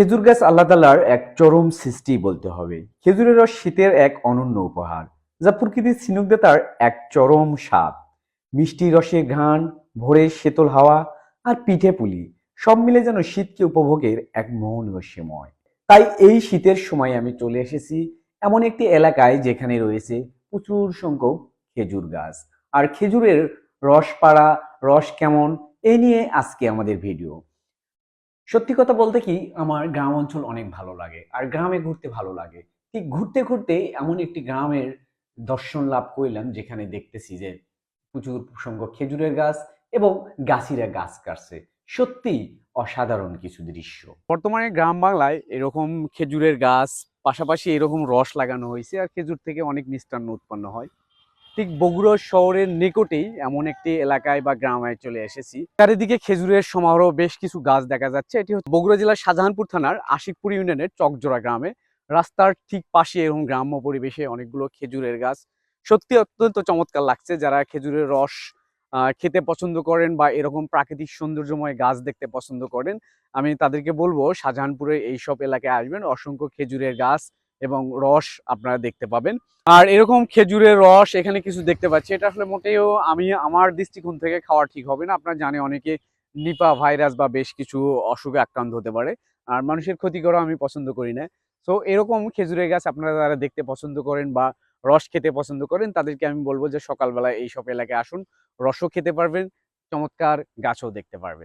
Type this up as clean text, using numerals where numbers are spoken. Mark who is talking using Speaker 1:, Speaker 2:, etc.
Speaker 1: খেজুর গাছ আল্লাহ তাআলার এক চরম সৃষ্টি বলতে হবে। খেজুরের রস শীতের এক অনন্য উপহার, যা প্রকৃতির ঝিনুকদাতার এক চরম স্বাদ। মিষ্টি রসের ঘ্রাণ, ভোরের শীতল হাওয়া আর পিঠে পুলি সব মিলে যেন শীতকে উপভোগের এক মোহনীয় সময়। তাই এই শীতের সময় আমি চলে এসেছি এমন একটি এলাকায় যেখানে রয়েছে প্রচুর সংখ্যক খেজুর গাছ। আর খেজুরের রস পাড়া, রস কেমন, এই নিয়ে আজকে আমাদের ভিডিও। সত্যি কথা বলতে কি, আমার গ্রাম অঞ্চল অনেক ভালো লাগে আর গ্রামে ঘুরতে ভালো লাগে। ঠিক ঘুরতে ঘুরতে এমন একটি গ্রামের দর্শন লাভ করলাম যেখানে দেখতেছি যে প্রচুর সংখ্যক খেজুরের গাছ এবং গাছিরা গাছ কাটছে। সত্যি অসাধারণ কিছু দৃশ্য। বর্তমানে গ্রাম বাংলায় এরকম খেজুরের গাছ, পাশাপাশি এরকম রস লাগানো হয়েছে আর খেজুর থেকে অনেক মিষ্টান্ন উৎপন্ন হয়। ঠিক বগুড়া শহরের নিকটেই এমন একটি এলাকায় বা গ্রামে চলে এসেছি। চারিদিকে খেজুরের সমারোহ, বেশ কিছু গাছ দেখা যাচ্ছে। এটি হচ্ছে বগুড়া জেলার শাহজাহানপুর থানার আশিকপুর ইউনিয়নের চকজোড়া গ্রামে। রাস্তার ঠিক পাশে এরকম গ্রাম্য পরিবেশে অনেকগুলো খেজুরের গাছ। সত্যি অত্যন্ত চমৎকার লাগছে। যারা খেজুরের রস খেতে পছন্দ করেন বা এরকম প্রাকৃতিক সৌন্দর্যময় গাছ দেখতে পছন্দ করেন, আমি তাদেরকে বলবো শাহজাহানপুরের এইসব এলাকায় আসবেন। অসংখ্য খেজুরের গাছ এবং রস আপনারা দেখতে পাবেন। আর এরকম খেজুরের রস এখানে কিছু দেখতে পাচ্ছি, এটা আসলে মোটেও আমার দৃষ্টিকোণ থেকে খাওয়া ঠিক হবে না। আপনারা জানেন অনেকে নিপা ভাইরাস বা বেশ কিছু অসুখে আক্রান্ত হতে পারে, আর মানুষের ক্ষতি করা আমি পছন্দ করি না। তো এরকম খেজুরের গাছ আপনারা যারা দেখতে পছন্দ করেন বা রস খেতে পছন্দ করেন, তাদেরকে আমি বলবো যে সকালবেলা এইসব এলাকায় আসুন, রসও খেতে পারবেন, চমৎকার গাছও দেখতে পারবেন।